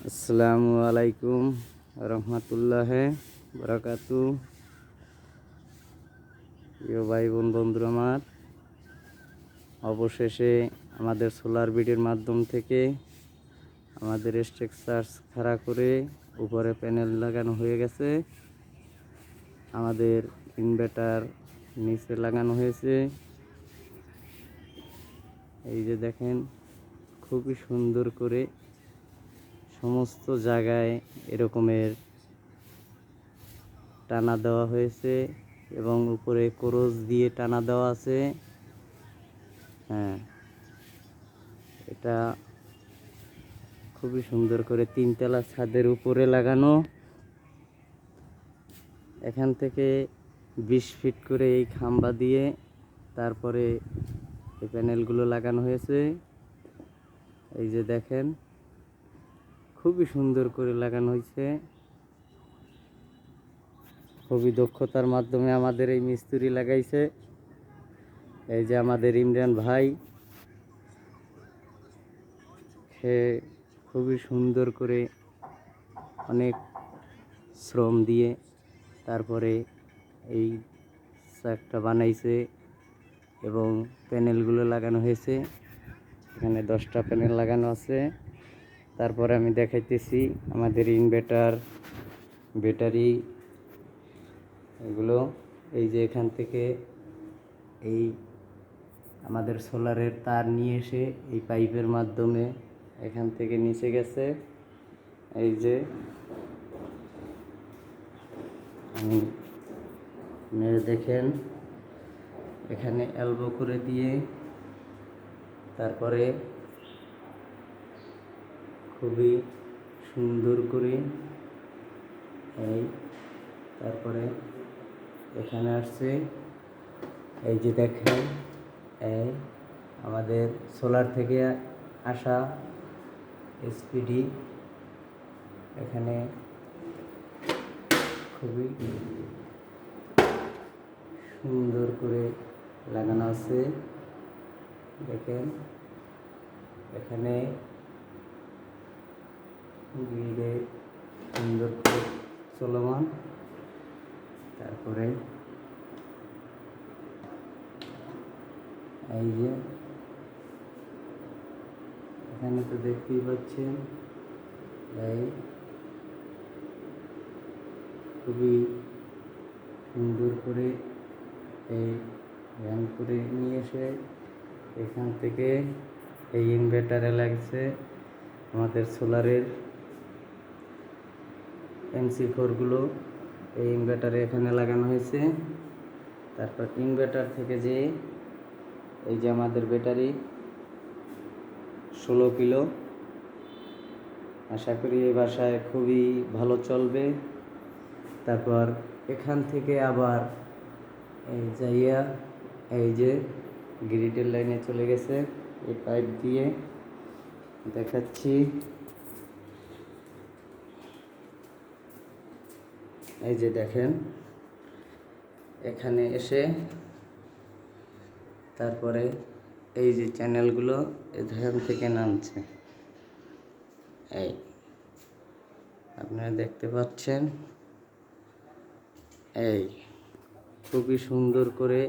আসসালামু আলাইকুম রহমতুল্লাহ বারাকাতু। প্রিয় ভাই বোন বন্ধুরা, আমার অবশেষে আমাদের সোলার বিডের মাধ্যম থেকে আমাদের স্ট্রাকচার খাড়া করে উপরে প্যানেল লাগানো হয়ে গেছে। আমাদের ইনভার্টার নিচে লাগানো হয়েছে। এই যে দেখেন, খুবই সুন্দর করে সমস্ত জায়গায় এরকমের টানা দেওয়া হয়েছে এবং উপরে ক্রস দিয়ে টানা দেওয়া আছে। হ্যাঁ, এটা খুবই সুন্দর করে তিনতলা ছাদের উপরে লাগানো। এখান থেকে 20 ফিট করে এই খাম্বা দিয়ে তারপরে এই প্যানেলগুলো লাগানো হয়েছে। এই যে দেখেন, খুবই সুন্দর করে লাগানো হয়েছে। খুবই দক্ষতার মাধ্যমে আমাদের এই মিস্ত্রি লাগাইছে। এই যে আমাদের ইমরান ভাই, সে খুবই সুন্দর করে অনেক শ্রম দিয়ে তারপরে এই চাকটা বানাইছে এবং প্যানেলগুলো লাগানো হয়েছে। এখানে 10টা প্যানেল লাগানো আছে। তারপরে আমি দেখাইতেছি আমাদের ইনভার্টার, ব্যাটারি, এগুলো। এই যে এখান থেকে এই আমাদের সোলারের তার নিয়ে এসে এই পাইপের মাধ্যমে এখান থেকে নিচে গেছে। এই যে দেখেন, এখানে এলবো করে দিয়ে তারপরে খুবই সুন্দর করে এই তারপরে এখানে আসছে। এই যে দেখেন, এই আমাদের সোলার থেকে আসা এসপিডি এখানে খুবই সুন্দর করে লাগানো আছে। দেখেন, এখানে গ্রিডে সুন্দর করে চলমান। তারপরে এই যে এখানে তো দেখতেই পাচ্ছেন, এই খুবই সুন্দর করে এই ভ্যান করে নিয়ে এসে এখান থেকে এই ইনভার্টারে লাগছে আমাদের সোলারের MC4গুলো। এই ইনভার্টারে এখানে লাগানো হয়েছে। তারপর ইনভার্টার থেকে যে এই যে আমাদের ব্যাটারি 16 কিলো, আশা করি এই বাসায় খুবই ভালো চলবে। তারপর এখান থেকে আবার এই যাইয়া এই যে গ্রিডের লাইনে চলে গেছে। এই পাইপ দিয়ে দেখাচ্ছি। এই যে দেখেন, এখানে এসে তারপরে এই যে চ্যানেলগুলো এখান থেকে নামছে। এই আপনারা দেখতে পাচ্ছেন, এই খুবই সুন্দর করে